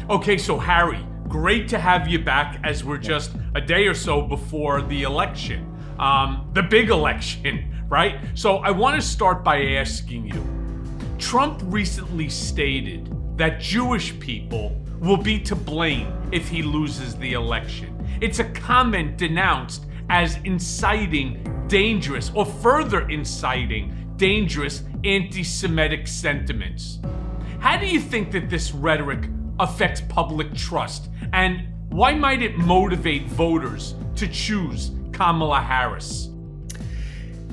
Okay, so Harry, great to have you back as we're just a day or so before the election, the big election, right? So I want to start by asking you, Trump recently stated that Jewish people will be to blame if he loses the election. It's a comment denounced as inciting dangerous or further inciting dangerous anti-Semitic sentiments. How do you think that this rhetoric affects public trust, and why might it motivate voters to choose Kamala Harris?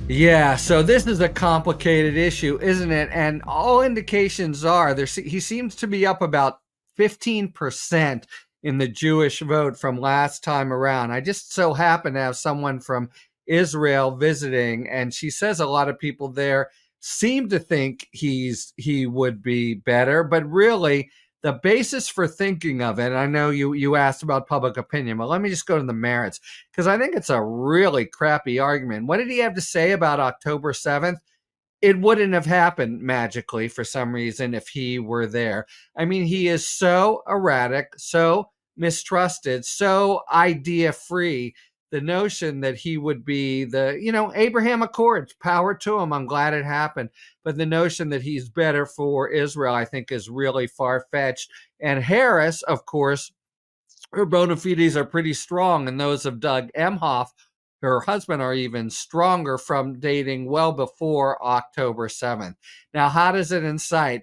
Yeah, so this is a complicated issue, isn't it? And all indications are he seems to be up about 15% in the Jewish vote from last time around. I just so happen to have someone from Israel visiting, and she says a lot of people there seem to think he would be better, but really the basis for thinking of it, I know you asked about public opinion, but let me just go to the merits, because I think it's a really crappy argument. What did he have to say about October 7th? It wouldn't have happened magically for some reason if he were there. I mean, he is so erratic, so mistrusted, so idea-free. The notion that he would be Abraham Accords, power to him. I'm glad it happened. But the notion that he's better for Israel, I think, is really far-fetched. And Harris, of course, her bona fides are pretty strong, and those of Doug Emhoff, her husband, are even stronger from dating well before October 7th. Now, how does it incite?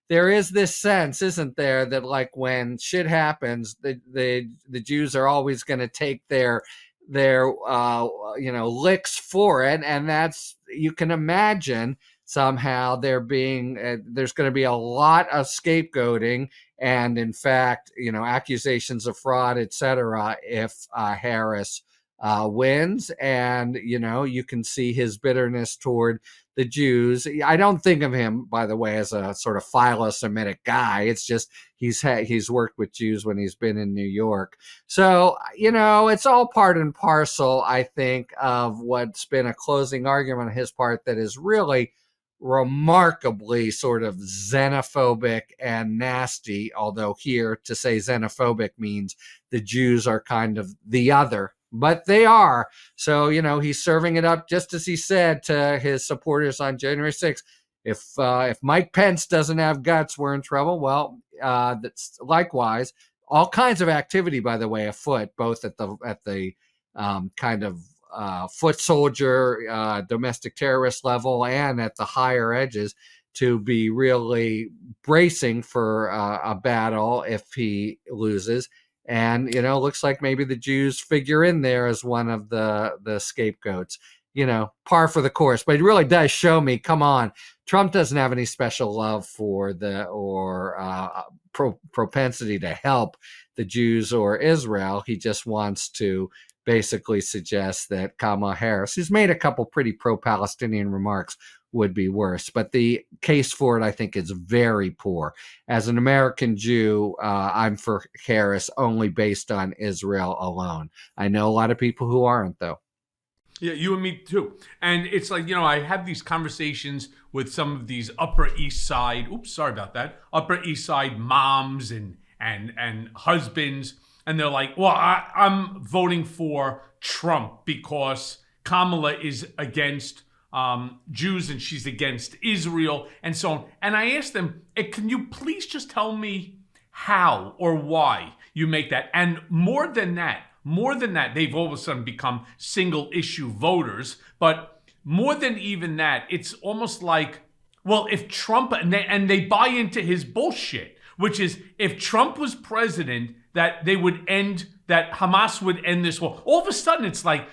There is this sense, isn't there, that like when shit happens, the Jews are always going to take their licks for it, and that's, you can imagine somehow there's going to be a lot of scapegoating, and in fact, accusations of fraud, etc. if Harris wins, and you can see his bitterness toward the Jews. I don't think of him, by the way, as a sort of philo-Semitic guy. It's just he's worked with Jews when he's been in New York. So, it's all part and parcel, I think, of what's been a closing argument on his part that is really remarkably sort of xenophobic and nasty, although here to say xenophobic means the Jews are kind of the other. But they are. So, he's serving it up just as he said to his supporters on January 6th. If Mike Pence doesn't have guts, we're in trouble. Well, that's likewise. All kinds of activity, by the way, afoot, both at the kind of foot soldier, domestic terrorist level, and at the higher edges, to be really bracing for a battle if he loses. And, looks like maybe the Jews figure in there as one of the scapegoats, par for the course. But it really does show me, come on, Trump doesn't have any special love for propensity to help the Jews or Israel. He just wants to basically suggest that Kamala Harris, who's made a couple pretty pro-Palestinian remarks, would be worse. But the case for it, I think, is very poor. As an American Jew, I'm for Harris only based on Israel alone. I know a lot of people who aren't, though. Yeah, you and me too. And it's like, I have these conversations with some of these Upper East Side, Upper East Side moms and husbands. And they're like, well, I'm voting for Trump because Kamala is against Jews and she's against Israel and so on. And I asked them, can you please just tell me how or why you make that? And more than that, they've all of a sudden become single issue voters. But more than even that, it's almost like, well, if Trump, and they buy into his bullshit, which is if Trump was president, that Hamas would end this war. All of a sudden, it's like,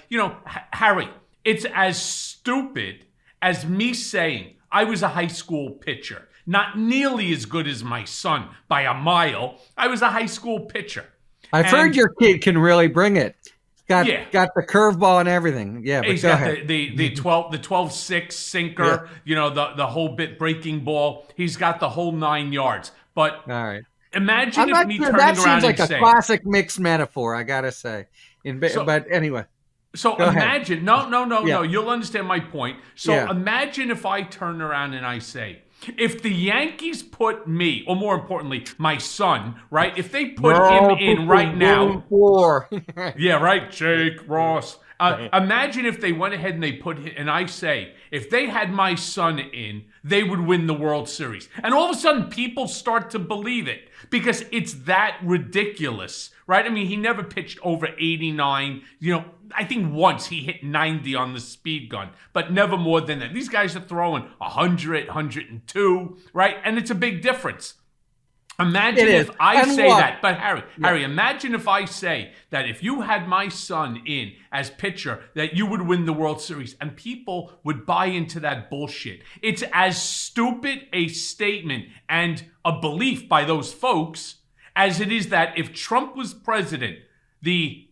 Harry, it's as stupid as me saying I was a high school pitcher. Not nearly as good as my son by a mile. I was a high school pitcher. I've heard your kid can really bring it. Got the curveball and everything. Yeah, but he's got the 12-6 sinker, the whole bit breaking ball. He's got the whole 9 yards. But all right. Imagine if me turning around and saying... That seems like a classic mixed metaphor, I got to say. But anyway. So imagine... No, you'll understand my point. So imagine if I turn around and I say, If the Yankees put me, or more importantly, my son, right? If they put him in right now, yeah, right, Jake Ross. Imagine if they went ahead and they put him, and I say, if they had my son in, they would win the World Series. And all of a sudden, people start to believe it because it's that ridiculous, right? I mean, he never pitched over 89. I think once he hit 90 on the speed gun, but never more than that. These guys are throwing 100, 102, right? And it's a big difference. Imagine if I say that, but Harry, imagine if I say that if you had my son in as pitcher, that you would win the World Series, and people would buy into that bullshit. It's as stupid a statement and a belief by those folks as it is that if Trump was president, the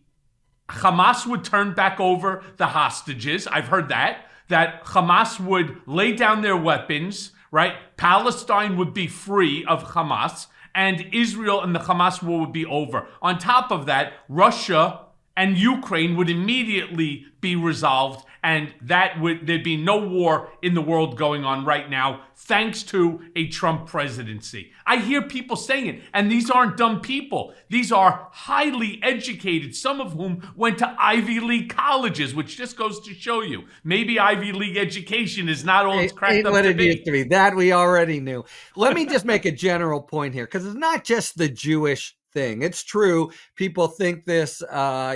Hamas would turn back over the hostages. I've heard that Hamas would lay down their weapons, right? Palestine would be free of Hamas, and Israel and the Hamas war would be over. On top of that, Russia and Ukraine would immediately be resolved, and there'd be no war in the world going on right now, thanks to a Trump presidency. I hear people saying it, and these aren't dumb people. These are highly educated, some of whom went to Ivy League colleges, which just goes to show you, maybe Ivy League education is not all it's cracked up to be. Used to be. That we already knew. Let me just make a general point here, because it's not just the Jewish thing. It's true. People think this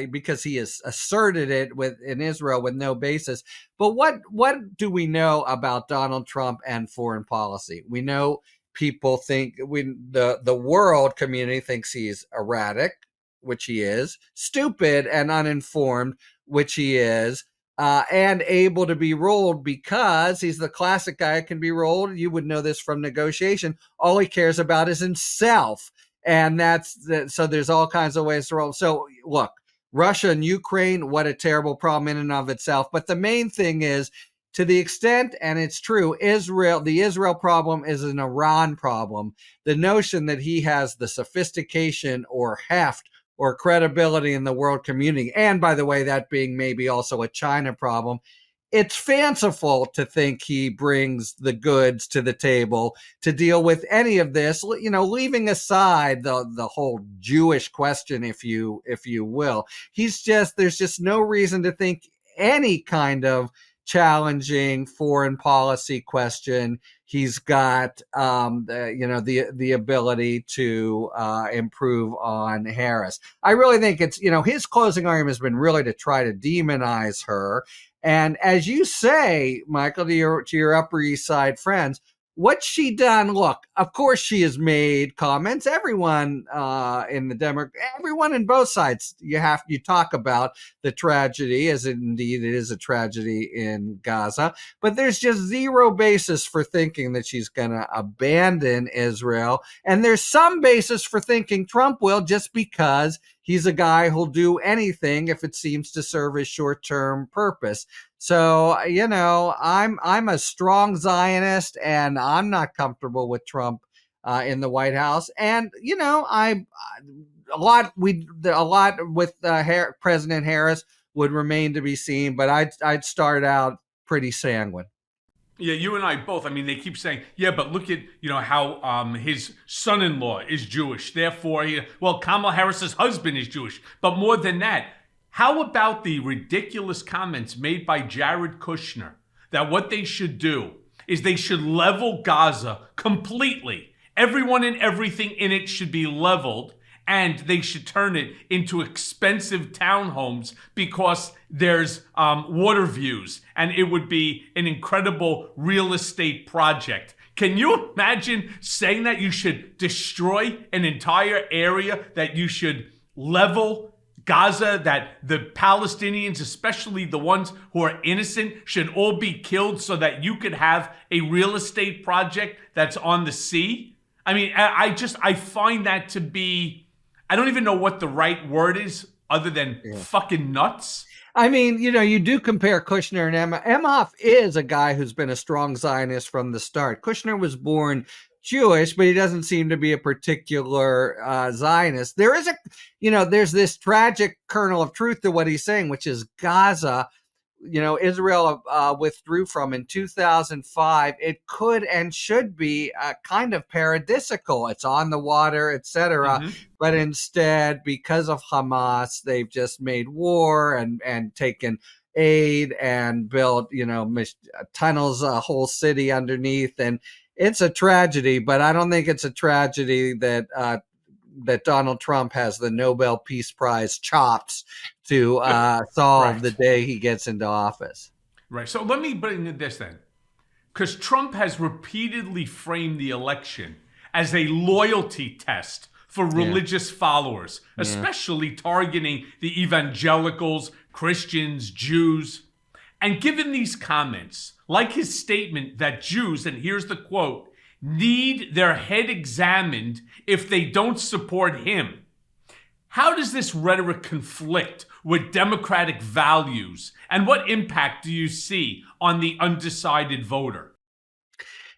because he has asserted it in Israel with no basis. But what do we know about Donald Trump and foreign policy? We know people think the world community thinks he's erratic, which he is, stupid and uninformed, which he is, and able to be rolled because he's the classic guy that can be rolled. You would know this from negotiation. All he cares about is himself. And so there's all kinds of ways to roll. So look, Russia and Ukraine, what a terrible problem in and of itself. But the main thing is, to the extent, and it's true, the Israel problem is an Iran problem. The notion that he has the sophistication or heft or credibility in the world community, and by the way, that being maybe also a China problem, it's fanciful to think he brings the goods to the table to deal with any of this, leaving aside the whole Jewish question, if you will. There's just no reason to think any kind of challenging foreign policy question he's got the ability to improve on Harris. I really think it's his closing argument has been really to try to demonize her. And as you say, Michael, to your Upper East Side friends, what's she done? Look, of course she has made comments. Everyone everyone in both sides, you talk about the tragedy, as indeed it is a tragedy in Gaza, but there's just zero basis for thinking that she's going to abandon Israel. And there's some basis for thinking Trump will, just because he's a guy who'll do anything if it seems to serve his short-term purpose. So, I'm a strong Zionist, and I'm not comfortable with Trump in the White House. And, a lot with President Harris would remain to be seen, but I'd start out pretty sanguine. Yeah, you and I both. I mean, they keep saying, yeah, but look at, how his son-in-law is Jewish. Therefore, Kamala Harris's husband is Jewish. But more than that, how about the ridiculous comments made by Jared Kushner that what they should do is they should level Gaza completely. Everyone and everything in it should be leveled, and they should turn it into expensive townhomes because there's water views, and it would be an incredible real estate project. Can you imagine saying that you should destroy an entire area, that you should level Gaza, that the Palestinians, especially the ones who are innocent, should all be killed so that you could have a real estate project that's on the sea? I mean, I find that to be, I don't even know what the right word is other than fucking nuts. I mean, you do compare Kushner and Emhoff is a guy who's been a strong Zionist from the start. Kushner was born Jewish, but he doesn't seem to be a particular Zionist. There is there's this tragic kernel of truth to what he's saying, which is Gaza Israel withdrew from in 2005, it could and should be kind of paradisical. It's on the water, etc. But instead, because of Hamas, they've just made war and taken aid and built, tunnels, a whole city underneath. And it's a tragedy, but I don't think it's a tragedy that Donald Trump has the Nobel Peace Prize chops to solve the day he gets into office. Right. So let me bring this then. Because Trump has repeatedly framed the election as a loyalty test for religious followers, especially targeting the evangelicals, Christians, Jews. And given these comments, like his statement that Jews, and here's the quote, need their head examined if they don't support him. How does this rhetoric conflict with democratic values, and what impact do you see on the undecided voter?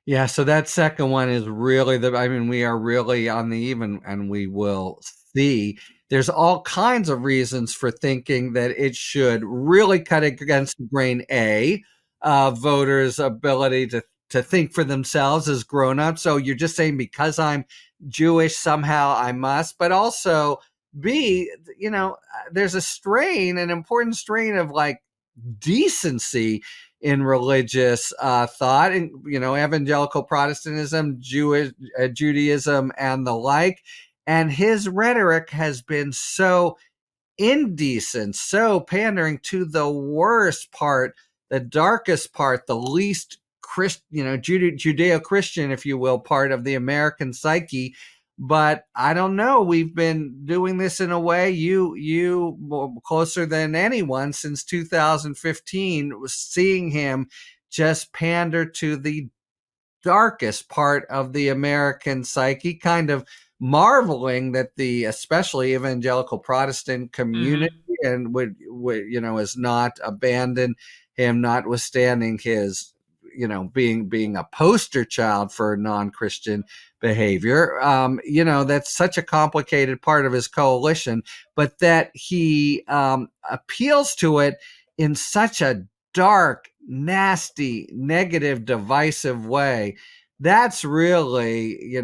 Yeah, so that second one is really we are really on the even, and we will see. There's all kinds of reasons for thinking that it should really cut against the grain, voters' ability to think for themselves as grown-ups. So you're just saying because I'm Jewish, somehow I must, but also B, there's an important strain of like decency in religious thought, and evangelical Protestantism, Judaism, and the like. And his rhetoric has been so indecent, so pandering to the worst part, the darkest part, the least Judeo-Christian, if you will, part of the American psyche. But I don't know. We've been doing this in a way, you closer than anyone since 2015, was seeing him just pander to the darkest part of the American psyche, kind of marveling that the especially evangelical Protestant community and would has not abandoned him, notwithstanding his being a poster child for non-Christian behavior. That's such a complicated part of his coalition, but that he appeals to it in such a dark, nasty, negative, divisive way. That's really,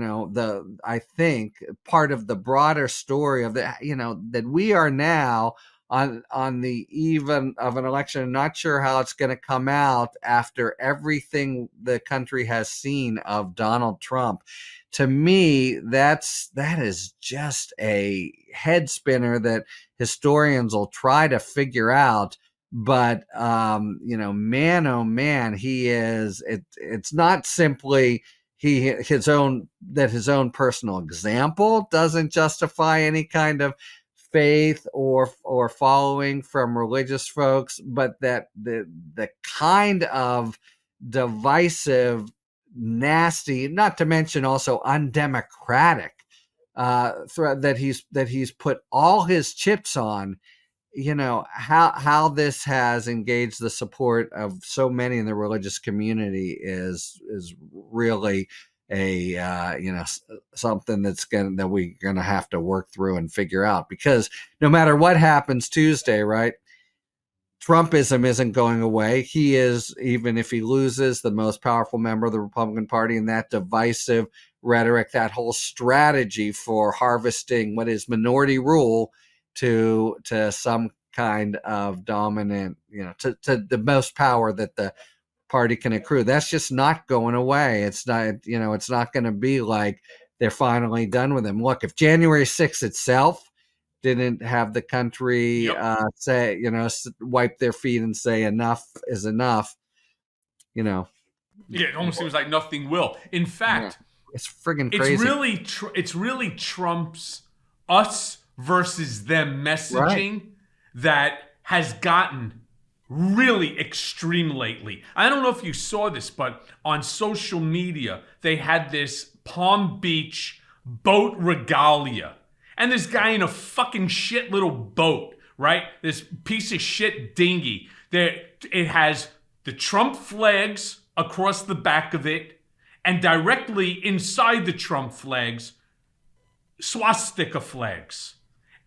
I think part of the broader story of that we are now on the eve of an election. Not sure how it's going to come out after everything the country has seen of Donald Trump. To me, that is just a head spinner that historians will try to figure out. But man, oh man, he is. It's not simply his own personal example doesn't justify any kind of faith or following from religious folks, but that the kind of divisive, nasty, not to mention also undemocratic threat that he's put all his chips on. How this has engaged the support of so many in the religious community is really a something that we're gonna have to work through and figure out, because no matter what happens Tuesday, right, Trumpism isn't going away. He is, even if he loses, the most powerful member of the Republican Party, and that divisive rhetoric, that whole strategy for harvesting what is minority rule to some kind of dominant, to the most power that the party can accrue. That's just not going away. It's not, it's not going to be like they're finally done with him. Look, if January 6th itself didn't have the country say, wipe their feet and say enough is enough, Yeah, it almost seems like nothing will. In fact, it's friggin' crazy. It's really Trump's us versus them messaging that has gotten really extreme lately. I don't know if you saw this, but on social media, they had this Palm Beach boat regalia. And this guy in a fucking shit little boat, right? This piece of shit dinghy. It has the Trump flags across the back of it, and directly inside the Trump flags, swastika flags.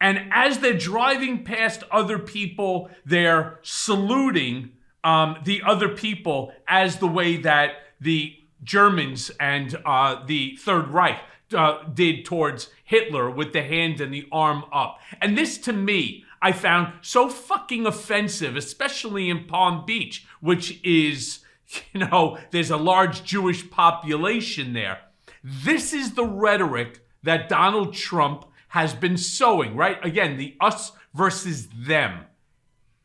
And as they're driving past other people, they're saluting the other people as the way that the Germans and the Third Reich did towards Hitler, with the hand and the arm up. And this, to me, I found so fucking offensive, especially in Palm Beach, which is, there's a large Jewish population there. This is the rhetoric that Donald Trump has been sowing, right? Again, the us versus them.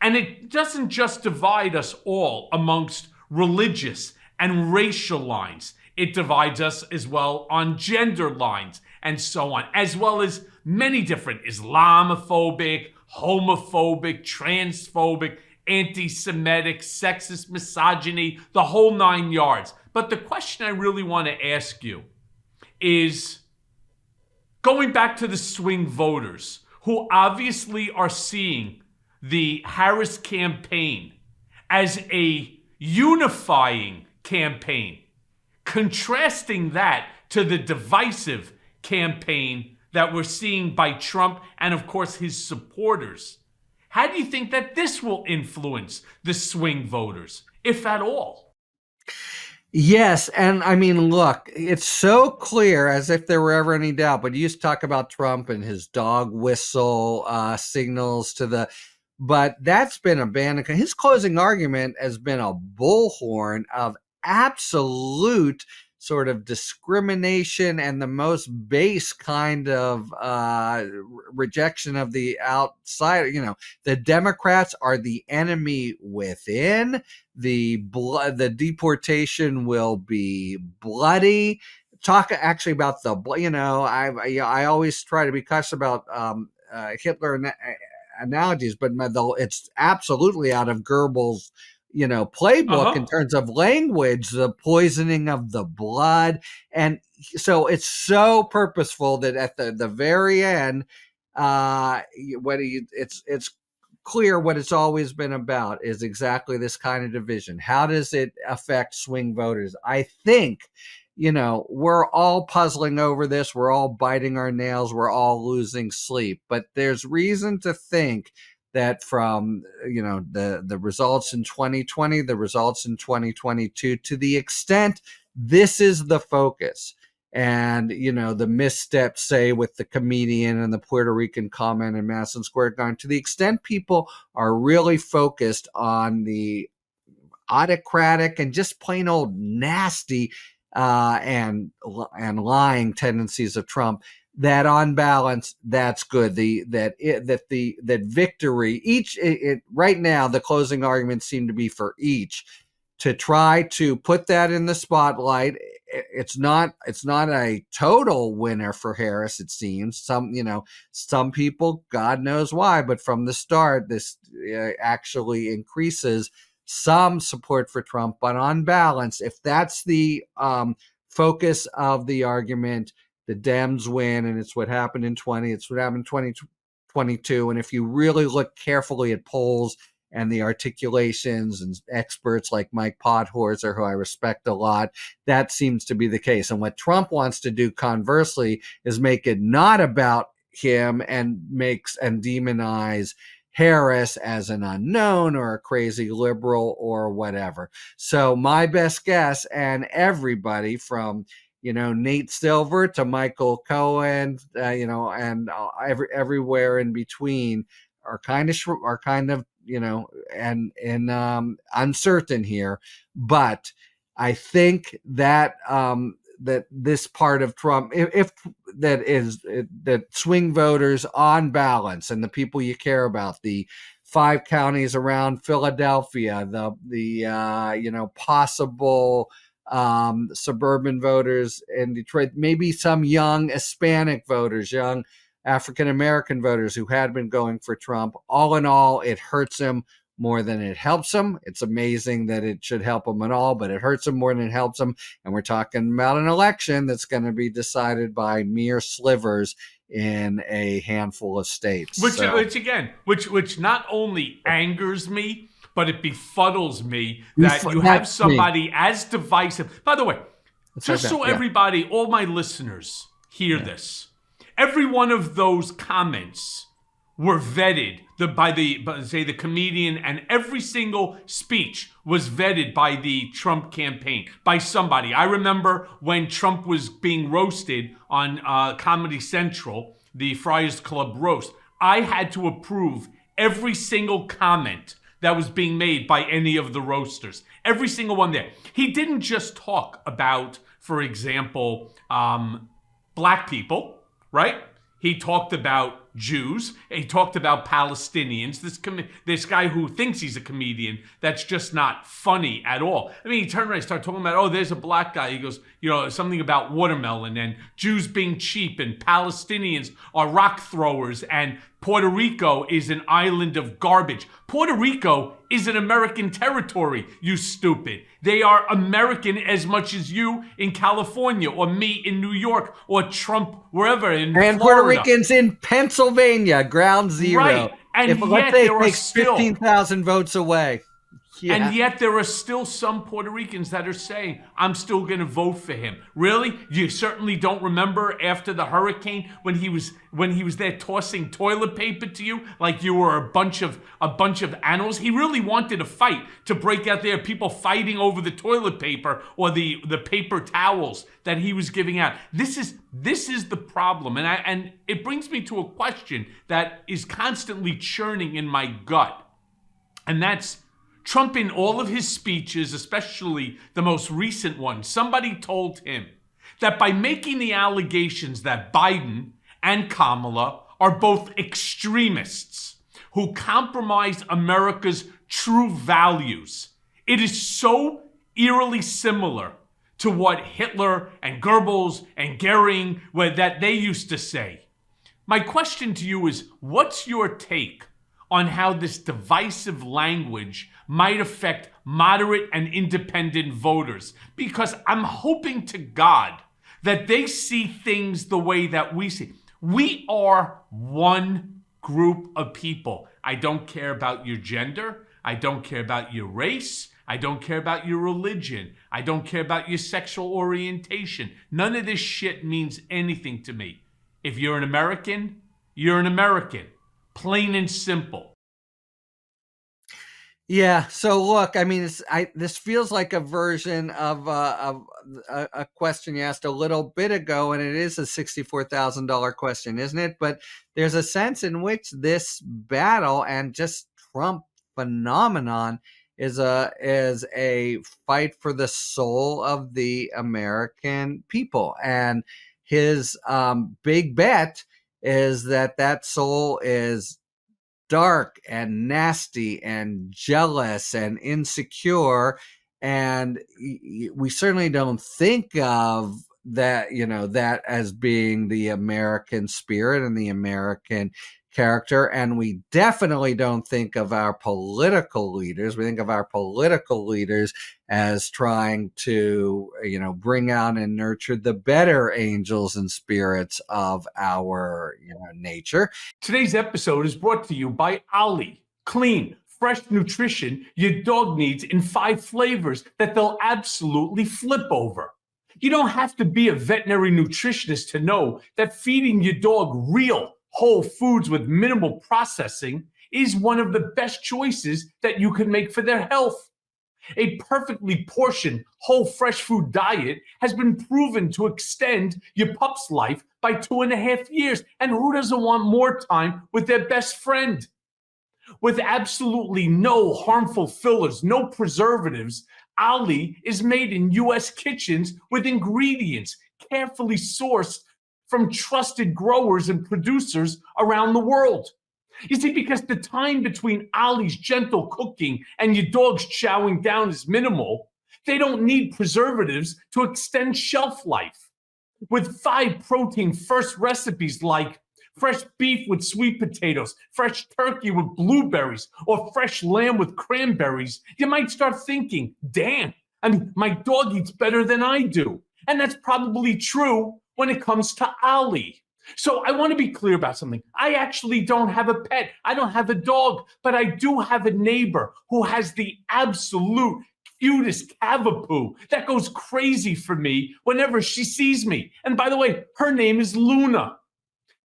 And it doesn't just divide us all amongst religious and racial lines. It divides us as well on gender lines and so on, as well as many different Islamophobic, homophobic, transphobic, anti-Semitic, sexist, misogyny, the whole 9 yards. But the question I really want to ask you is, going back to the swing voters, who obviously are seeing the Harris campaign as a unifying campaign, contrasting that to the divisive campaign that we're seeing by Trump and, of course, his supporters. How do you think that this will influence the swing voters, if at all? Yes, and I mean, look, it's so clear, as if there were ever any doubt, but you used to talk about Trump and his dog whistle signals to the, but that's been abandoned. His closing argument has been a bullhorn of absolute sort of discrimination and the most base kind of rejection of the outsider. The Democrats are the enemy within. The deportation will be bloody. Talk actually about I always try to be cautious about Hitler analogies, but it's absolutely out of Goebbels' playbook in terms of language, the poisoning of the blood. And so it's so purposeful that at the very end, it's clear what it's always been about is exactly this kind of division. How does it affect swing voters? I think, we're all puzzling over this. We're all biting our nails. We're all losing sleep. But there's reason to think that from the results in 2020, the results in 2022, to the extent this is the focus, and the missteps, say, with the comedian and the Puerto Rican comment in Madison Square Garden, to the extent people are really focused on the autocratic and just plain old nasty and lying tendencies of Trump, that on balance, that's good. That victory, right now, the closing arguments seem to be for each to try to put that in the spotlight. It's not a total winner for Harris, it seems. Some people, God knows why, but from the start, this actually increases some support for Trump. But on balance, if that's the focus of the argument, the Dems win, and it's what happened in 2020. It's what happened in 2022. And if you really look carefully at polls and the articulations and experts like Mike Podhorzer, who I respect a lot, that seems to be the case. And what Trump wants to do, conversely, is make it not about him and demonize Harris as an unknown or a crazy liberal or whatever. So my best guess, and everybody from Nate Silver to Michael Cohen, and everywhere in between are kind of uncertain here. But I think that that this part of Trump, if that swing voters on balance, and the people you care about, the 5 counties around Philadelphia, the possible suburban voters in Detroit, maybe some young Hispanic voters, young African-American voters who had been going for Trump. All in all, it hurts him more than it helps him. It's amazing that it should help him at all, but it hurts him more than it helps him. And we're talking about an election that's going to be decided by mere slivers in a handful of states. Which not only angers me, but it befuddles me that you have somebody as divisive. By the way, everybody, all my listeners hear this. Every one of those comments were vetted by the comedian, and every single speech was vetted by the Trump campaign, by somebody. I remember when Trump was being roasted on Comedy Central, the Friars Club roast, I had to approve every single comment that was being made by any of the roasters. Every single one there. He didn't just talk about, for example, black people, right? He talked about Jews. He talked about Palestinians. This guy who thinks he's a comedian, that's just not funny at all. I mean, he turned around and started talking about, oh, there's a black guy. He goes, something about watermelon and Jews being cheap and Palestinians are rock throwers and Puerto Rico is an island of garbage. Puerto Rico is an American territory, you stupid. They are American as much as you in California or me in New York or Trump wherever in Florida. And Puerto Ricans in Pennsylvania, ground zero. Right. And let's say it takes 15,000 votes away. Yeah. And yet there are still some Puerto Ricans that are saying, I'm still going to vote for him. Really? You certainly don't remember after the hurricane when he was there tossing toilet paper to you like you were a bunch of animals? He really wanted a fight to break out there, people fighting over the toilet paper or the paper towels that he was giving out. This is the problem. And it brings me to a question that is constantly churning in my gut. And that's Trump, in all of his speeches, especially the most recent one, somebody told him that by making the allegations that Biden and Kamala are both extremists who compromise America's true values, it is so eerily similar to what Hitler and Goebbels and Goering that they used to say. My question to you is, what's your take on how this divisive language might affect moderate and independent voters? Because I'm hoping to God that they see things the way that we see. We are one group of people. I don't care about your gender. I don't care about your race. I don't care about your religion. I don't care about your sexual orientation. None of this shit means anything to me. If you're an American, you're an American. Plain and simple. Yeah. So look, I mean, this feels like a version of a question you asked a little bit ago, and it is a $64,000 question, isn't it? But there's a sense in which this battle and just Trump phenomenon is a fight for the soul of the American people, and his big bet is that soul is dark and nasty and jealous and insecure, and we certainly don't think of that that as being the American spirit and the American character. And we definitely don't think of our political leaders. We think of our political leaders as trying to, bring out and nurture the better angels and spirits of our nature. Today's episode is brought to you by Ollie. Clean, fresh nutrition your dog needs in 5 flavors that they'll absolutely flip over. You don't have to be a veterinary nutritionist to know that feeding your dog real, whole foods with minimal processing is one of the best choices that you can make for their health. A perfectly portioned, whole fresh food diet has been proven to extend your pup's life by 2.5 years. And who doesn't want more time with their best friend? With absolutely no harmful fillers, no preservatives, Ollie is made in U.S. kitchens with ingredients carefully sourced from trusted growers and producers around the world. You see, because the time between Ollie's gentle cooking and your dog's chowing down is minimal, they don't need preservatives to extend shelf life. With 5 protein-first recipes like fresh beef with sweet potatoes, fresh turkey with blueberries, or fresh lamb with cranberries, you might start thinking, damn, my dog eats better than I do. And that's probably true when it comes to Ollie. So I want to be clear about something. I actually don't have a pet. I don't have a dog, but I do have a neighbor who has the absolute cutest cavapoo that goes crazy for me whenever she sees me. And by the way, her name is Luna.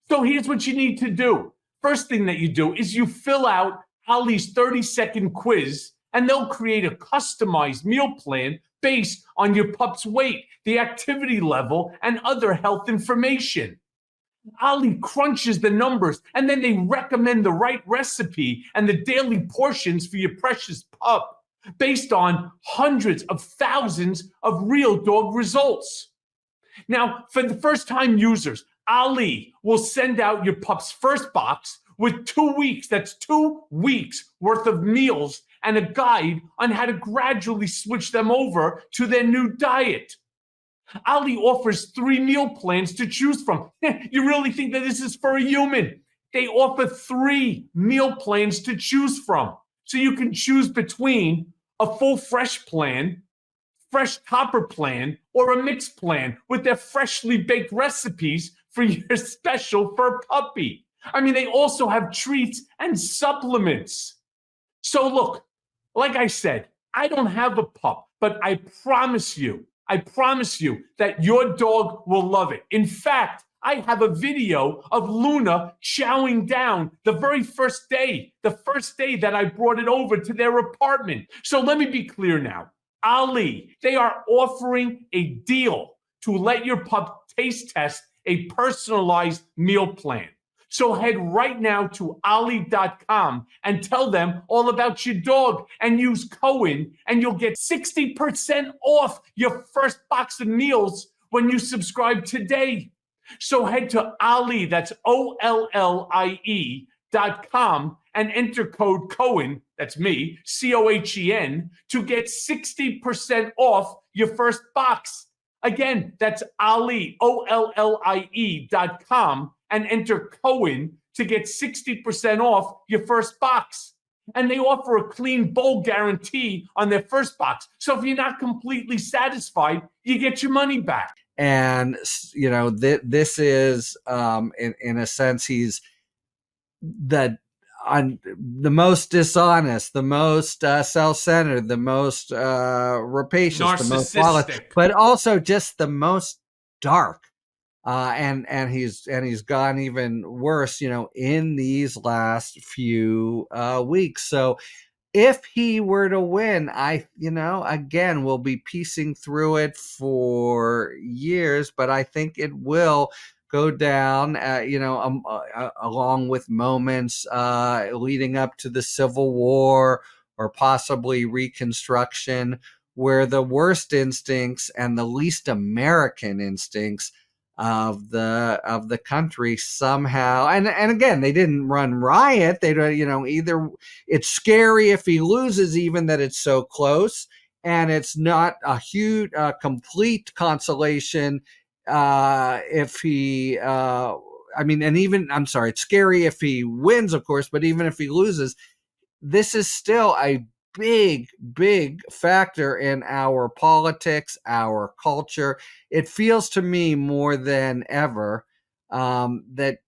So here's what you need to do. First thing that you do is you fill out Ali's 30-second quiz, and they'll create a customized meal plan based on your pup's weight, the activity level, and other health information. Ali crunches the numbers, and then they recommend the right recipe and the daily portions for your precious pup based on hundreds of thousands of real dog results. Now, for the first-time users, Ali will send out your pup's first box with 2 weeks, that's 2 weeks worth of meals and a guide on how to gradually switch them over to their new diet. Ali offers 3 meal plans to choose from. You really think that this is for a human? They offer 3 meal plans to choose from. So you can choose between a full fresh plan, fresh topper plan, or a mixed plan with their freshly baked recipes for your special fur puppy. I mean, they also have treats and supplements. So look, like I said, I don't have a pup, but I promise you that your dog will love it. In fact, I have a video of Luna chowing down the very first day that I brought it over to their apartment. So let me be clear now. Ali, they are offering a deal to let your pup taste test a personalized meal plan. So head right now to Ali.com and tell them all about your dog and use Cohen, and you'll get 60% off your first box of meals when you subscribe today. So head to Ali, that's OLLIE.com, and enter code Cohen, that's me, COHEN, to get 60% off your first box. Again, that's Ali, OLLIE.com, and enter Cohen to get 60% off your first box. And they offer a clean bowl guarantee on their first box. So if you're not completely satisfied, you get your money back. And, you know, this is, in a sense, he's the most dishonest, the most self-centered, the most rapacious, the most lawless, but also just the most dark. And he's gone even worse, you know, in these last few weeks. So if he were to win, again, we'll be piecing through it for years, but I think it will go down, along with moments leading up to the Civil War or possibly Reconstruction, where the worst instincts and the least American instincts of the country somehow, and again, they didn't run riot. They don't, either it's scary if he loses, even that it's so close, and it's not a huge complete consolation if he it's scary if he wins, of course, but even if he loses, this is still a big factor in our politics, our culture. It feels to me more than ever that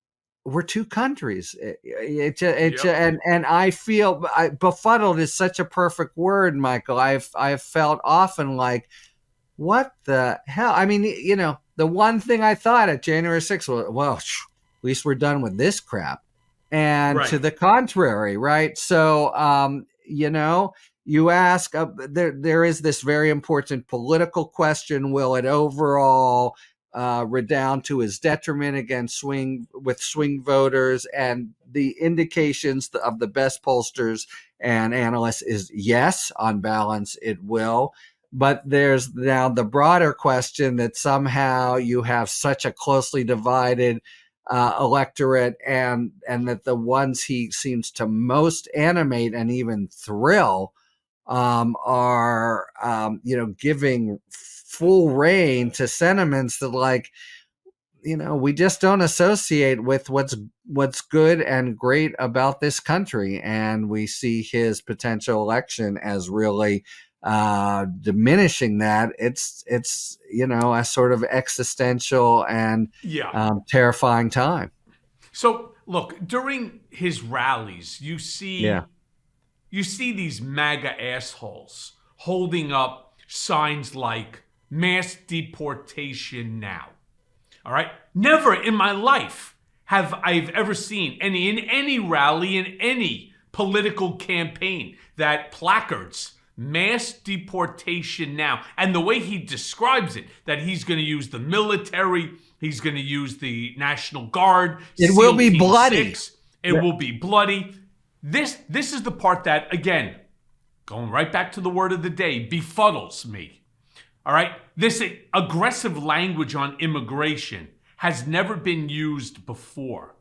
we're two countries. And I feel befuddled is such a perfect word, Michael. I've felt often like, what the hell? I mean, the one thing I thought at January 6th was, well, at least we're done with this crap. And to the contrary, right? So, you ask, there is this very important political question. Will it overall redound to his detriment against swing voters? And the indications of the best pollsters and analysts is yes, on balance, it will. But there's now the broader question that somehow you have such a closely divided electorate, and that the ones he seems to most animate and even thrill are giving full rein to sentiments that, like, we just don't associate with what's good and great about this country, and we see his potential election as really diminishing that. It's a sort of existential and terrifying time. So look, during his rallies, you see these MAGA assholes holding up signs like mass deportation now. All right. Never in my life have I've ever seen in any rally, in any political campaign, that placards mass deportation now. And the way he describes it, that he's going to use the military, he's going to use the National Guard. It will be bloody. It will be bloody. This is the part that, again, going right back to the word of the day, befuddles me. All right? This aggressive language on immigration has never been used before.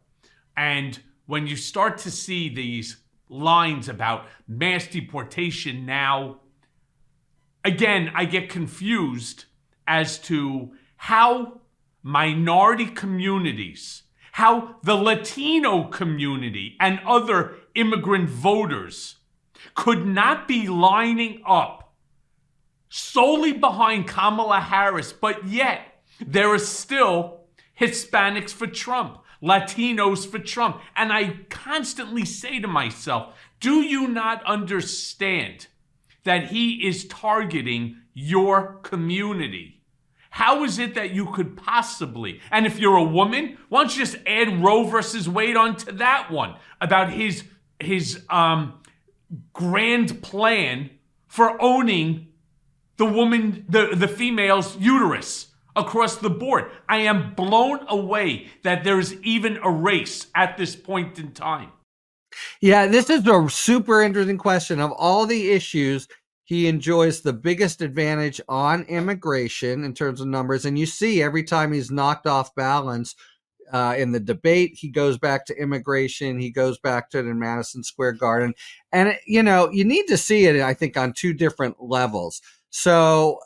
And when you start to see these lines about mass deportation now, again, I get confused as to how minority communities, how the Latino community and other immigrant voters could not be lining up solely behind Kamala Harris, but yet there are still Hispanics for Trump, Latinos for Trump. And I constantly say to myself, do you not understand that he is targeting your community? How is it that you could possibly, and if you're a woman, why don't you just add Roe versus Wade onto that one about his grand plan for owning the woman, the female's uterus across the board. I am blown away that there's even a race at this point in time. Yeah, this is a super interesting question. Of all the issues, he enjoys the biggest advantage on immigration in terms of numbers. And you see every time he's knocked off balance in the debate, he goes back to immigration. He goes back to it in Madison Square Garden. And, you need to see it, I think, on two different levels. So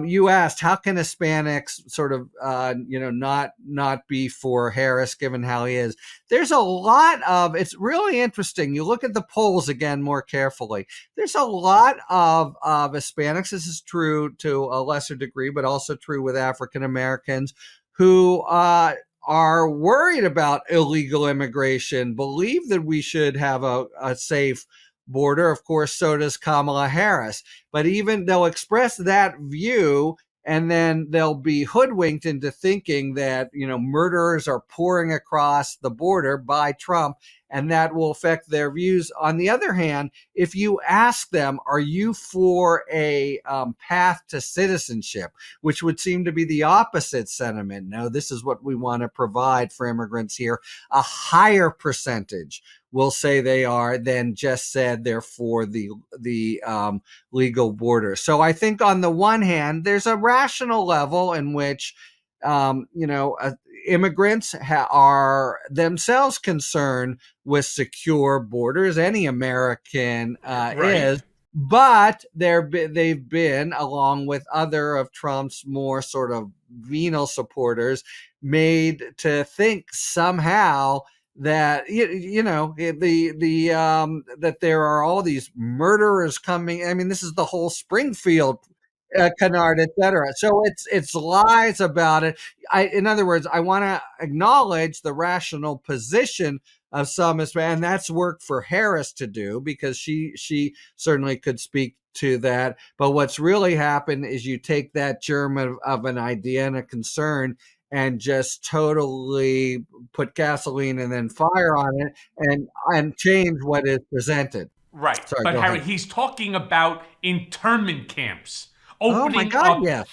you asked, how can Hispanics sort of, not be for Harris given how he is? There's a lot of, it's really interesting. You look at the polls again more carefully. There's a lot of Hispanics. This is true to a lesser degree, but also true with African Americans who are worried about illegal immigration, believe that we should have a safe border. Of course, so does Kamala Harris. But even they'll express that view, and then they'll be hoodwinked into thinking that, murderers are pouring across the border by Trump, and that will affect their views. On the other hand, if you ask them, are you for a path to citizenship, which would seem to be the opposite sentiment? No, this is what we want to provide for immigrants here. A higher percentage will say they are than just said they're for the legal border. So I think on the one hand, there's a rational level in which, immigrants are themselves concerned with secure borders. Any American is. But they've been, along with other of Trump's more sort of venal supporters, made to think somehow that that there are all these murderers coming. I mean, this is the whole Springfield canard, etc. So it's lies about it. In other words, I want to acknowledge the rational position of some, and that's work for Harris to do, because she certainly could speak to that. But what's really happened is you take that germ of an idea and a concern and just totally put gasoline and then fire on it and change what is presented. Right. Sorry, but Harry, ahead. he's talking about internment camps. Opening God, up yes.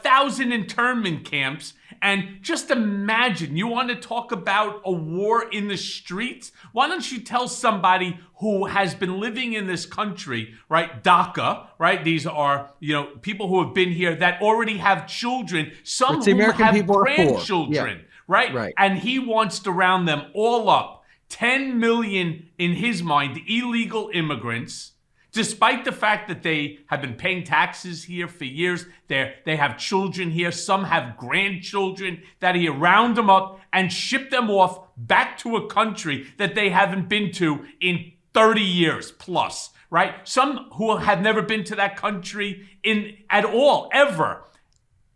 thousand internment camps. And just imagine, you want to talk about a war in the streets? Why don't you tell somebody who has been living in this country, right? DACA, right? These are, people who have been here that already have children, some who have grandchildren, right? And he wants to round them all up. 10 million in his mind, illegal immigrants, despite the fact that they have been paying taxes here for years. They have children here. Some have grandchildren, that he round them up and ship them off back to a country that they haven't been to in 30 years plus, right? Some who have never been to that country at all, ever.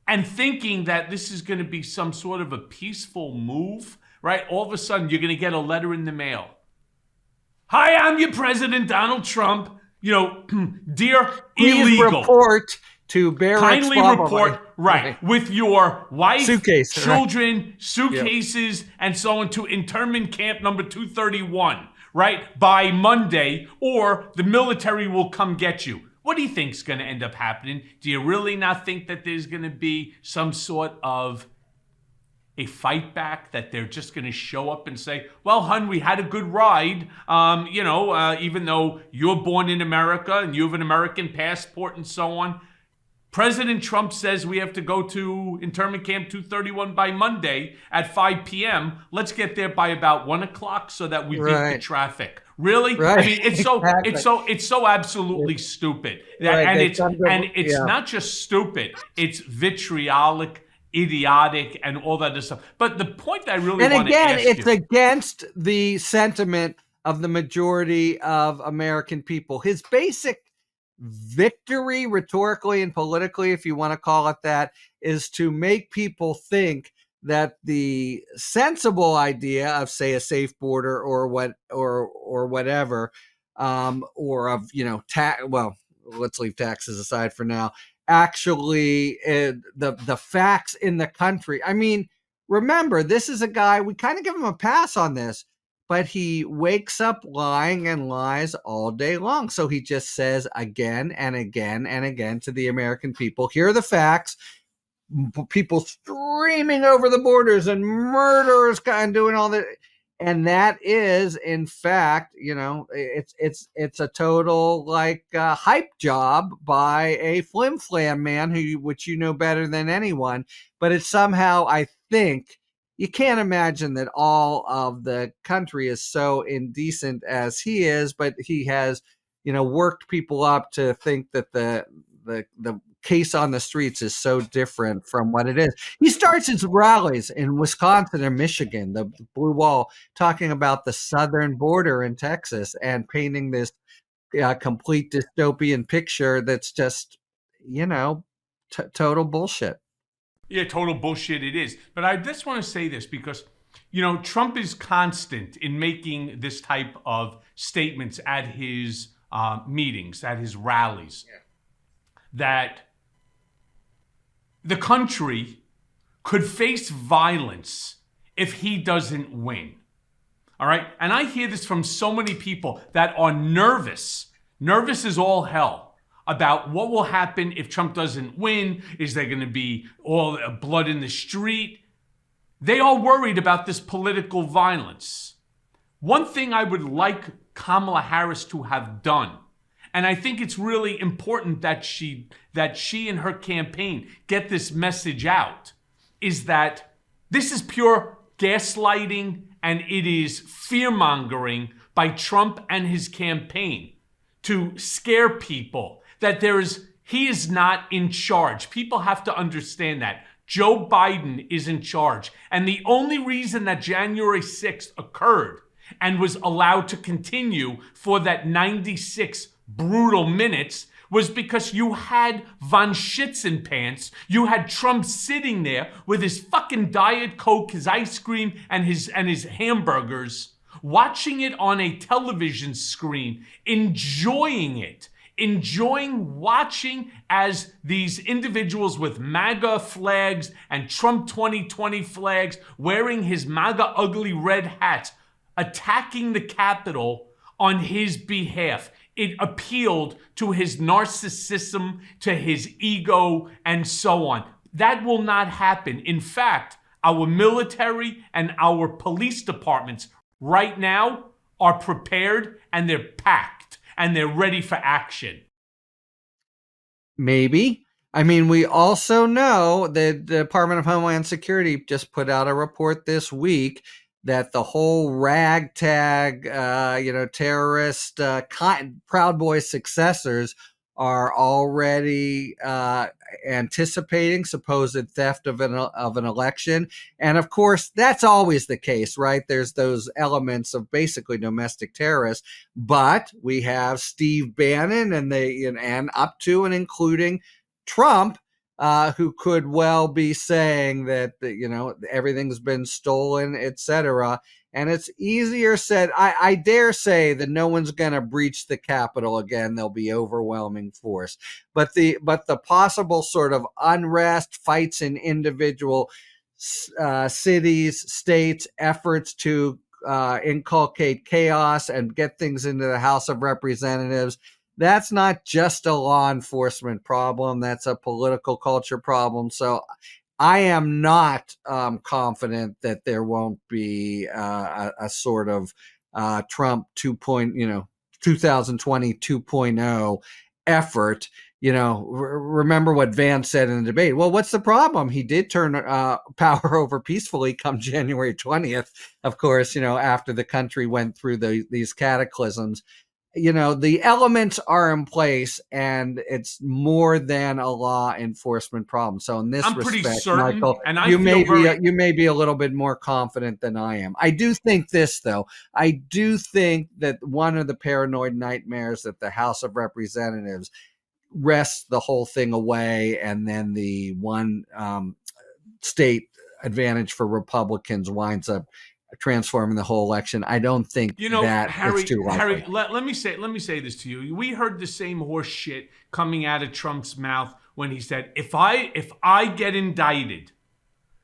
And thinking that this is going to be some sort of a peaceful move, right? All of a sudden, you're going to get a letter in the mail. Hi, I'm your president, Donald Trump. Dear Please illegal. report to barracks. Kindly report, right, with your wife, suitcase, children, suitcases, and so on to internment camp number 231, right, by Monday, or the military will come get you. What do you think's going to end up happening? Do you really not think that there's going to be some sort of a fight back, that they're just going to show up and say, well, hun, we had a good ride, even though you're born in America and you have an American passport and so on. President Trump says we have to go to internment camp 231 by Monday at 5 p.m. Let's get there by about 1 o'clock so that we beat the traffic. Really? Right. I mean, it's so absolutely stupid. And it's not just stupid. It's vitriolic, idiotic, and all that other stuff. But the point I really want to ask you, it's against the sentiment of the majority of American people. His basic victory, rhetorically and politically, if you want to call it that, is to make people think that the sensible idea of, say, a safe border or whatever, or of, well, let's leave taxes aside for now. Actually, the facts in the country. I mean, remember, this is a guy, we kind of give him a pass on this, but he wakes up lying and lies all day long. So he just says again and again and again to the American people, here are the facts. People streaming over the borders and murderers and doing all that. And that is, in fact, it's a total hype job by a flim-flam man which you know better than anyone. But it's somehow, I think, you can't imagine that all of the country is so indecent as he is, but he has, worked people up to think that the case on the streets is so different from what it is. He starts his rallies in Wisconsin and Michigan, the Blue Wall, talking about the southern border in Texas and painting this complete dystopian picture that's just, total bullshit. Yeah, total bullshit it is. But I just want to say this because, Trump is constant in making this type of statements at his meetings, at his rallies, that the country could face violence if he doesn't win. All right? And I hear this from so many people that are nervous as all hell, about what will happen if Trump doesn't win. Is there going to be all blood in the street? They are worried about this political violence. One thing I would like Kamala Harris to have done, and I think it's really important that she and her campaign get this message out, is that this is pure gaslighting and it is fearmongering by Trump and his campaign to scare people that he is not in charge. People have to understand that. Joe Biden is in charge. And the only reason that January 6th occurred and was allowed to continue for that 96 brutal minutes was because you had von Schitzenpants. You had Trump sitting there with his fucking Diet Coke, his ice cream, and his hamburgers, watching it on a television screen, enjoying it. Watching as these individuals with MAGA flags and Trump 2020 flags, wearing his MAGA ugly red hats, attacking the Capitol on his behalf. It appealed to his narcissism, to his ego, and so on. That will not happen. In fact, our military and our police departments right now are prepared and they're packed. And they're ready for action. Maybe. I mean, we also know that the Department of Homeland Security just put out a report this week that the whole ragtag, terrorist Proud Boys successors are already anticipating supposed theft of an election. And of course, that's always the case, right? There's those elements of basically domestic terrorists, but we have Steve Bannon and up to and including Trump, who could well be saying that, everything's been stolen, etc. And it's easier said. I dare say that no one's going to breach the Capitol again. There'll be overwhelming force. But the possible sort of unrest, fights in individual cities, states, efforts to inculcate chaos and get things into the House of Representatives, that's not just a law enforcement problem. That's a political culture problem. So I am not confident that there won't be a sort of Trump 2020 2.0 effort. Remember what Vance said in the debate. Well, what's the problem? He did turn power over peacefully come January 20th, of course, after the country went through these cataclysms. The elements are in place, and it's more than a law enforcement problem. So in this I'm pretty respect, certain, Michael, and you may be a little bit more confident than I am. I do think this, though. I do think that one of the paranoid nightmares that the House of Representatives wrests the whole thing away, and then the one state advantage for Republicans winds up transforming the whole election. I don't think that Harry, it's too likely. Harry, let me say this to you. We heard the same horse shit coming out of Trump's mouth when he said, "If I get indicted,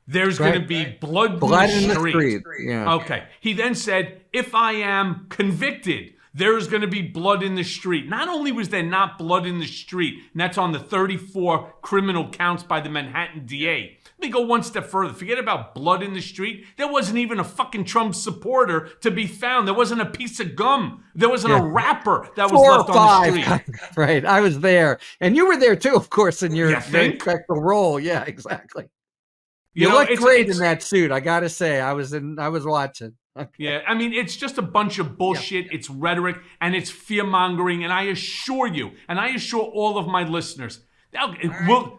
there's going to be blood in the street." Yeah. Okay. He then said, "If I am convicted, there's going to be blood in the street." Not only was there not blood in the street, and that's on the 34 criminal counts by the Manhattan DA. Let me go one step further. Forget about blood in the street. There wasn't even a fucking Trump supporter to be found. There wasn't a piece of gum. There wasn't a wrapper that was left on the street. Right. I was there. And you were there too, of course, in your very special role. Yeah, exactly. You looked great in that suit. I got to say, I was watching. Okay. Yeah, I mean, it's just a bunch of bullshit. It's rhetoric and it's fear-mongering. And I assure you, and I assure all of my listeners,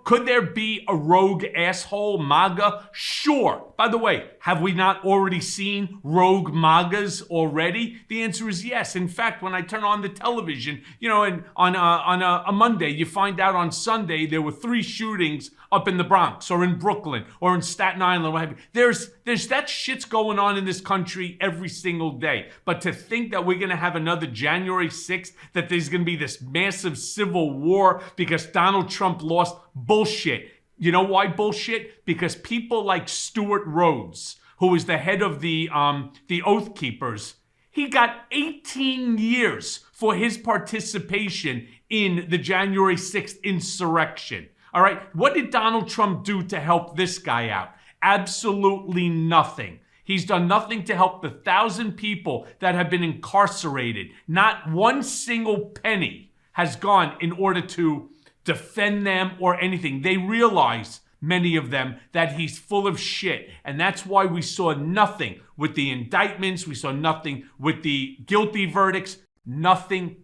could there be a rogue asshole MAGA? Sure. By the way, have we not already seen rogue MAGAs already? The answer is yes. In fact, when I turn on the television, and on a Monday, you find out on Sunday there were 3 shootings up in the Bronx or in Brooklyn or in Staten Island. What have you. There's that shit's going on in this country every single day. But to think that we're going to have another January 6th, that there's going to be this massive civil war because Donald Trump lost, bullshit. You know why bullshit? Because people like Stuart Rhodes, who is the head of the Oath Keepers, he got 18 years for his participation in the January 6th insurrection. All right, what did Donald Trump do to help this guy out? Absolutely nothing. He's done nothing to help the 1,000 people that have been incarcerated. Not one single penny has gone in order to defend them or anything. They realize, many of them, that he's full of shit. And that's why we saw nothing with the indictments. We saw nothing with the guilty verdicts. Nothing,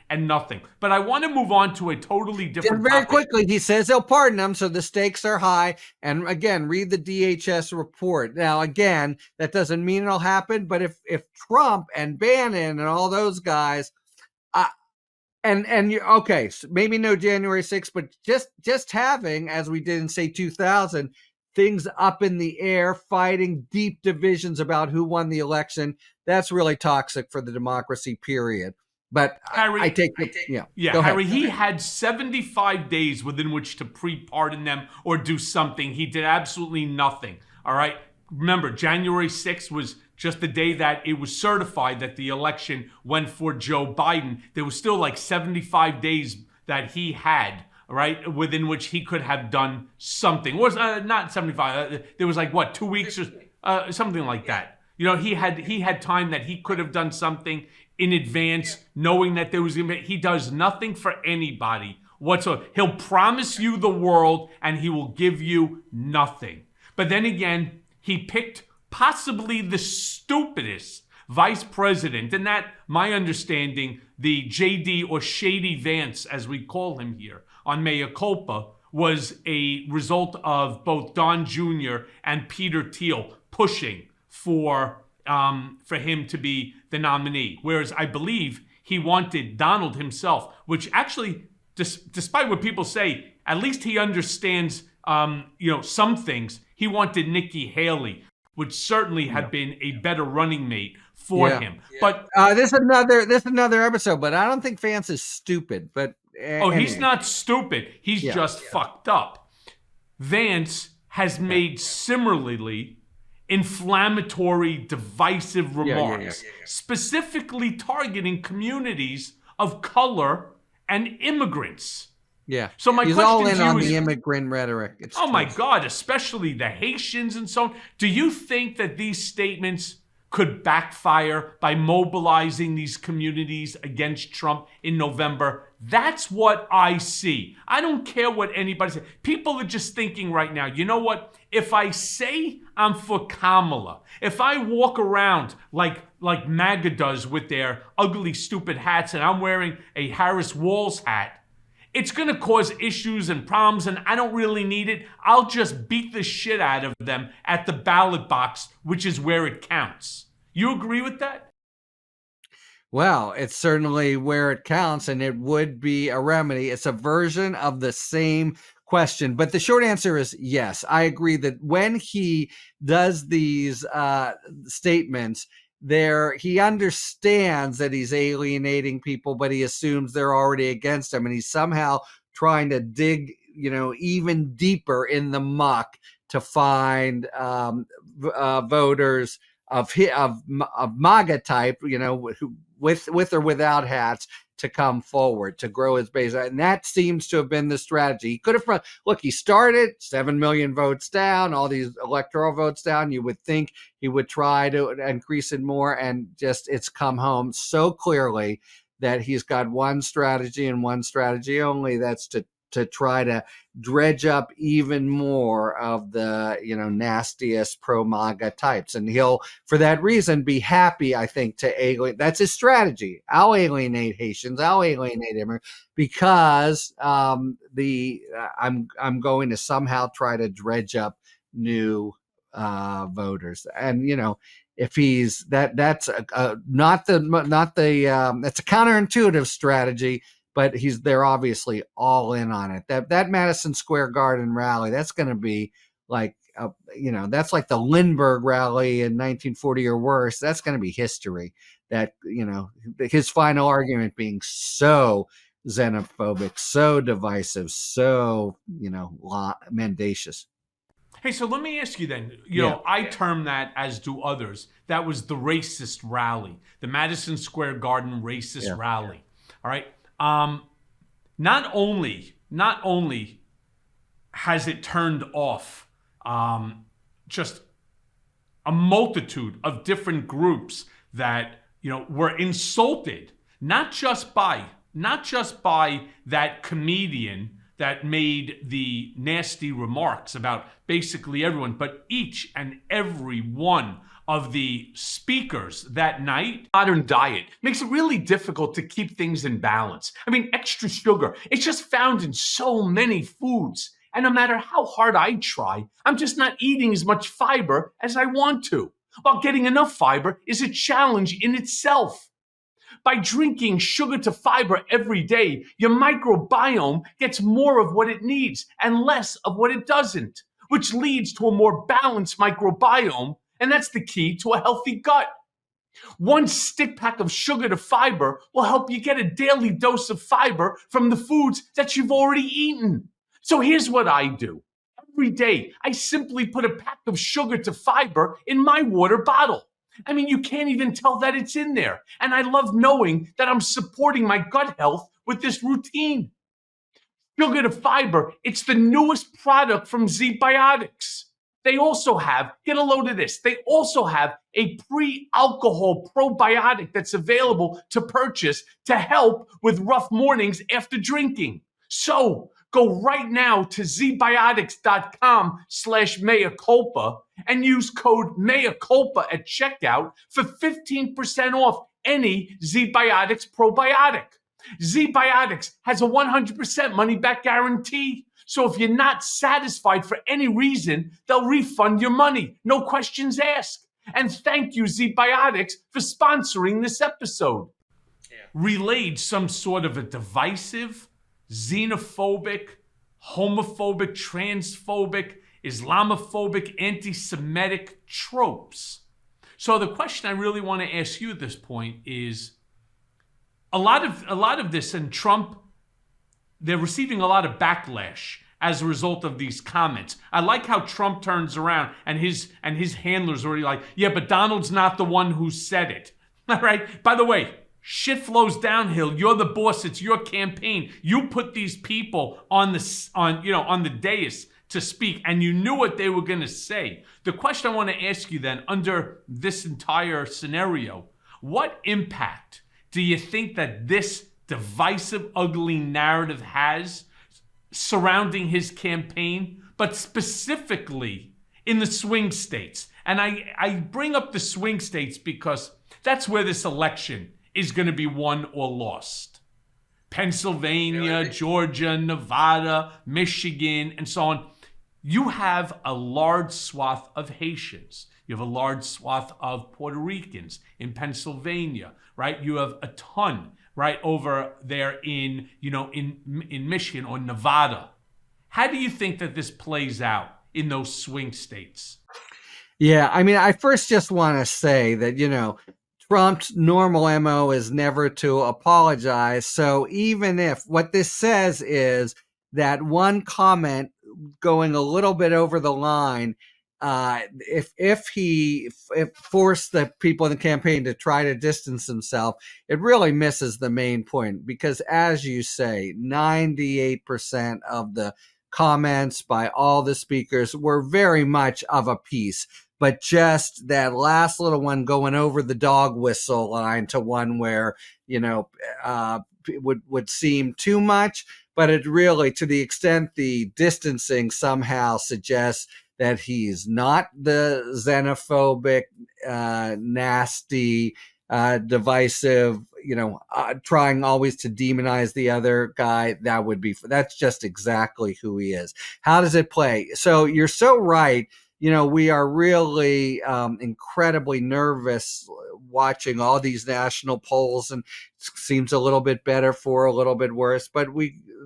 and nothing. But I want to move on to a totally different topic. Very quickly, he says he'll pardon them, so the stakes are high. And again, read the DHS report. Now, again, that doesn't mean it'll happen, but if Trump and Bannon and all those guys, okay, so maybe no January 6th, but just having, as we did in, say, 2000, things up in the air, fighting deep divisions about who won the election, that's really toxic for the democracy, period. But Harry, Go Harry, ahead. he had 75 days within which to pre-pardon them or do something. He did absolutely nothing. All right. Remember, January 6th was just the day that it was certified that the election went for Joe Biden. There was still like 75 days that he had, right, within which he could have done something. It was not 75. There was like, 2 weeks or something like that. He had time that he could have done something in advance, knowing that there was going to be. He does nothing for anybody whatsoever. He'll promise you the world and he will give you nothing. But then again, he picked possibly the stupidest vice president, and that, my understanding, the JD or Shady Vance, as we call him here on Mea Culpa, was a result of both Don Jr. and Peter Thiel pushing for him to be the nominee. Whereas I believe he wanted Donald himself, which actually, despite what people say, at least he understands, some things. He wanted Nikki Haley, would certainly have been a better running mate for him. But this is another episode, but I don't think Vance is stupid. But he's not stupid. He's just fucked up. Vance has made similarly inflammatory, divisive remarks, specifically targeting communities of color and immigrants. Yeah. So my He's question all to in you on is, the immigrant rhetoric. It's my God, especially the Haitians and so on. Do you think that these statements could backfire by mobilizing these communities against Trump in November? That's what I see. I don't care what anybody says. People are just thinking right now, you know what? If I say I'm for Kamala, if I walk around like MAGA does with their ugly, stupid hats, and I'm wearing a Harris Walls hat, it's going to cause issues and problems, and I don't really need it. I'll just beat the shit out of them at the ballot box, which is where it counts. You agree with that? Well, it's certainly where it counts, and it would be a remedy. It's a version of the same question. But the short answer is yes. I agree that when he does these statements, he understands that he's alienating people, but he assumes they're already against him, and he's somehow trying to dig, even deeper in the muck to find voters of MAGA type, with or without hats, to come forward to grow his base. And that seems to have been the strategy. He could have, he started 7 million votes down, all these electoral votes down. You would think he would try to increase it more, and just it's come home so clearly that he's got one strategy and one strategy only. That's to try to dredge up even more of the, nastiest pro-MAGA types. And he'll, for that reason, be happy, I think, to alienate. That's his strategy. I'll alienate Haitians. I'll alienate immigrants because I'm going to somehow try to dredge up new voters. And, if he's that's not the that's a counterintuitive strategy, but they're obviously all in on it. That Madison Square Garden rally, that's going to be like, that's like the Lindbergh rally in 1940 or worse. That's going to be history. That, his final argument being so xenophobic, so divisive, so, mendacious. Hey, so let me ask you then, I term that, as do others, that was the racist rally, the Madison Square Garden racist rally. All right. Not only has it turned off just a multitude of different groups that were insulted, not just by that comedian that made the nasty remarks about basically everyone, but each and every one of the speakers that night. Modern diet makes it really difficult to keep things in balance. I mean, extra sugar, it's just found in so many foods. And no matter how hard I try, I'm just not eating as much fiber as I want to. While getting enough fiber is a challenge in itself. By drinking sugar to fiber every day, your microbiome gets more of what it needs and less of what it doesn't, which leads to a more balanced microbiome. And that's the key to a healthy gut. One stick pack of sugar to fiber will help you get a daily dose of fiber from the foods that you've already eaten. So here's what I do. Every day, I simply put a pack of sugar to fiber in my water bottle. I mean, you can't even tell that it's in there. And I love knowing that I'm supporting my gut health with this routine. Sugar to fiber, it's the newest product from Z-Biotics. They also have, get a load of this, they also have a pre-alcohol probiotic that's available to purchase to help with rough mornings after drinking. So go right now to zbiotics.com/Mea Culpa and use code Mea Culpa at checkout for 15% off any Z-Biotics probiotic. Z-Biotics has a 100% money-back guarantee. So if you're not satisfied for any reason, they'll refund your money. No questions asked. And thank you, Z-Biotics, for sponsoring this episode. Relayed some sort of a divisive, xenophobic, homophobic, transphobic, Islamophobic, anti-Semitic tropes. So the question I really want to ask you at this point is, a lot of this, and Trump, they're receiving a lot of backlash as a result of these comments. I like how Trump turns around and his handlers are already like, yeah, but Donald's not the one who said it. All right. By the way, shit flows downhill. You're the boss. It's your campaign. You put these people on the dais to speak, and you knew what they were going to say. The question I want to ask you then, under this entire scenario, what impact do you think that this divisive, ugly narrative has surrounding his campaign, but specifically in the swing states? And I bring up the swing states because that's where this election is going to be won or lost. Pennsylvania, Georgia, Nevada, Michigan, and so on. You have a large swath of Haitians. You have a large swath of Puerto Ricans in Pennsylvania, right? You have a ton right over there in Michigan or Nevada. How do you think that this plays out in those swing states? Yeah, I mean, I first just want to say that, Trump's normal MO is never to apologize. So even if what this says is that one comment going a little bit over the line, if he forced the people in the campaign to try to distance himself, it really misses the main point, because as you say, 98% of the comments by all the speakers were very much of a piece. But just that last little one going over the dog whistle line to one where, would seem too much. But it really, to the extent the distancing somehow suggests that he's not the xenophobic, nasty, divisive, trying always to demonize the other guy, that's just exactly who he is. How does it play? So you're so right. We are really incredibly nervous watching all these national polls, and it seems a little bit better for a little bit worse. But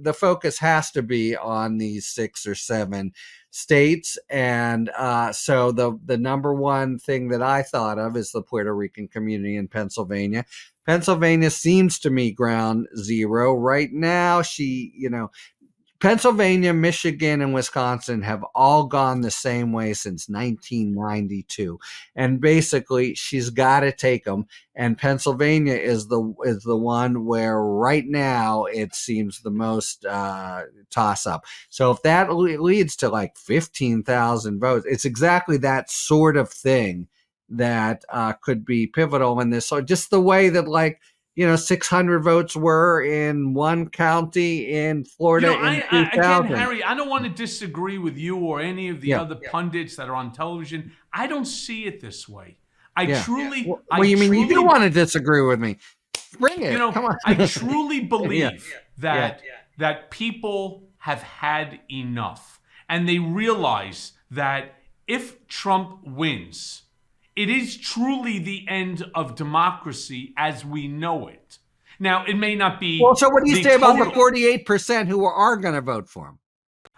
the focus has to be on these 6 or 7 states. And so the number one thing that I thought of is the Puerto Rican community in Pennsylvania. Pennsylvania seems to me ground zero right now. Pennsylvania, Michigan, and Wisconsin have all gone the same way since 1992. And basically, she's got to take them. And Pennsylvania is the one where right now it seems the most toss-up. So if that leads to like 15,000 votes, it's exactly that sort of thing that could be pivotal in this. So just the way that 600 votes were in one county in Florida in 2000. Again, Harry, I don't want to disagree with you or any of the other pundits that are on television. I don't see it this way. You do want to disagree with me? Bring it. Come on. I truly believe that people have had enough, and they realize that if Trump wins, it is truly the end of democracy as we know it. Now, it may not be... Well, so what do you say about the 48% who are going to vote for him?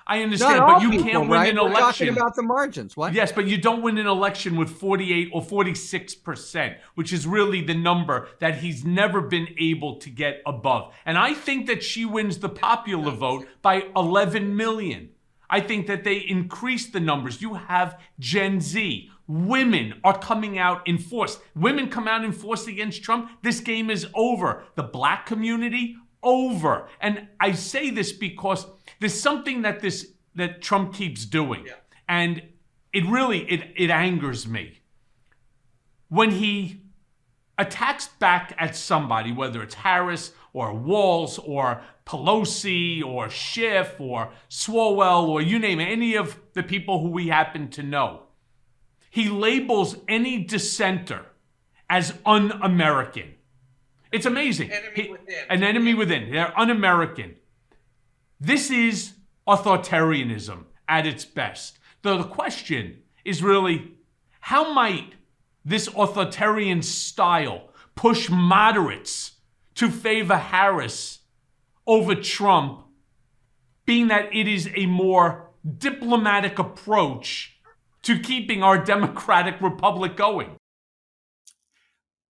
I understand, but you can't win an election. We're talking about the margins. What? Yes, but you don't win an election with 48 or 46%, which is really the number that he's never been able to get above. And I think that she wins the popular vote by 11 million. I think that they increase the numbers. You have Gen Z. Women are coming out in force. Women come out in force against Trump. This game is over. The black community, over. And I say this because there's something that Trump keeps doing. Yeah. And it really angers me. When he attacks back at somebody, whether it's Harris or Walz or Pelosi or Schiff or Swalwell or you name it, any of the people who we happen to know, he labels any dissenter as un-American. It's amazing. An enemy within. They're un-American. This is authoritarianism at its best. The question is really, how might this authoritarian style push moderates to favor Harris over Trump, being that it is a more diplomatic approach to keeping our democratic republic going?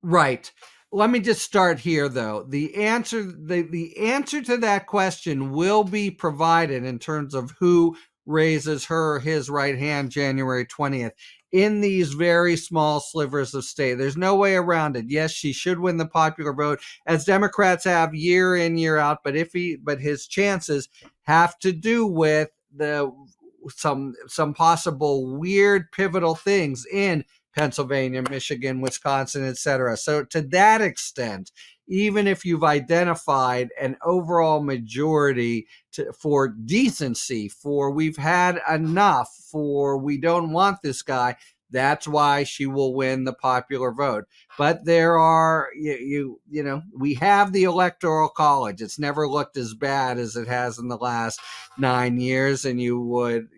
Right. Let me just start here, though. The answer to that question will be provided in terms of who raises her or his right hand January 20th in these very small slivers of state. There's no way around it. Yes, she should win the popular vote, as Democrats have year in, year out, but his chances have to do with some possible weird pivotal things in Pennsylvania, Michigan, Wisconsin, etc. So to that extent, even if you've identified an overall majority for decency, for we've had enough, for we don't want this guy, that's why she will win the popular vote. But there are, we have the Electoral College. It's never looked as bad as it has in the last 9 years. And you would,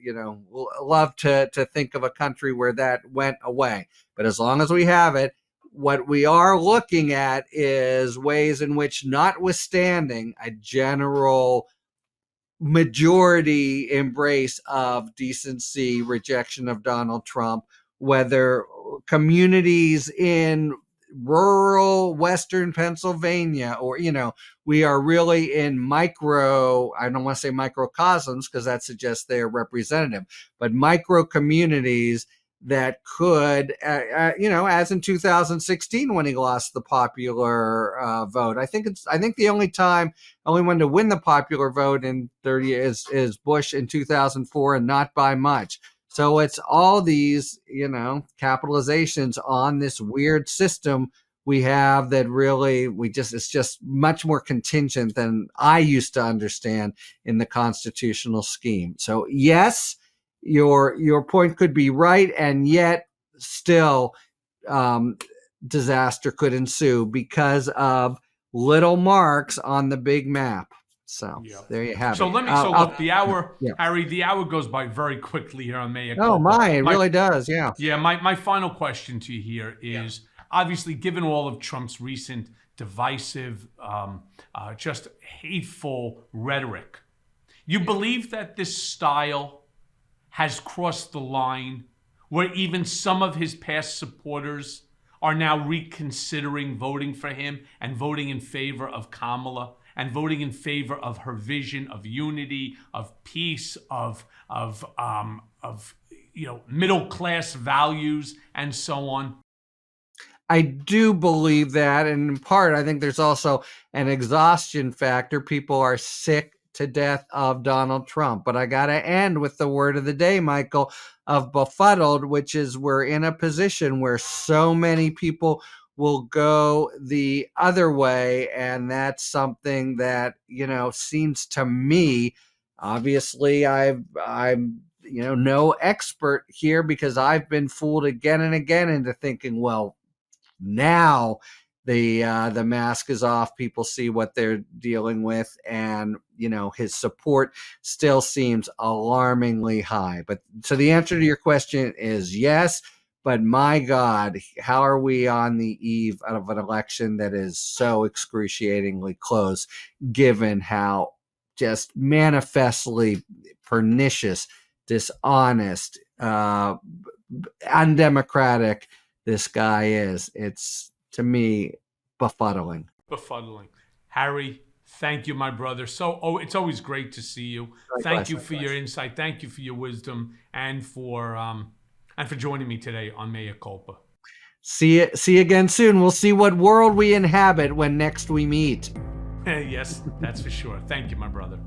love to think of a country where that went away. But as long as we have it, what we are looking at is ways in which, notwithstanding a general majority embrace of decency, rejection of Donald Trump, whether communities in rural Western Pennsylvania or, we are really in I don't want to say microcosms because that suggests they're representative, but micro communities that could, as in 2016 when he lost the popular vote. I think the only one to win the popular vote in 30 is Bush in 2004, and not by much. So it's all these, capitalizations on this weird system we have that really it's just much more contingent than I used to understand in the constitutional scheme. So yes, your point could be right, and yet still disaster could ensue because of little marks on the big map. So there you have it. So look, the hour, Harry, the hour goes by very quickly here on Mea Culpa. Oh it really does, yeah. Yeah, my final question to you here is, obviously, given all of Trump's recent divisive, just hateful rhetoric, you believe that this style has crossed the line where even some of his past supporters are now reconsidering voting for him and voting in favor of Kamala and voting in favor of her vision of unity, of peace, of middle class values, and so on? I do believe that, and in part, I think there's also an exhaustion factor. People are sick to death of Donald Trump. But I got to end with the word of the day, Michael, of befuddled, which is we're in a position where so many people will go the other way. And that's something that, seems to me, obviously I'm no expert here because I've been fooled again and again into thinking, well, now the mask is off. People see what they're dealing with, and his support still seems alarmingly high. But so the answer to your question is yes. But my God, how are we on the eve of an election that is so excruciatingly close, given how just manifestly pernicious, dishonest, undemocratic this guy is? It's, to me, befuddling. Harry, thank you, my brother. It's always great to see you. Thank you for your insight. Thank you for your wisdom, and for joining me today on Mea Culpa. See you again soon. We'll see what world we inhabit when next we meet. Yes, that's for sure. Thank you, my brother.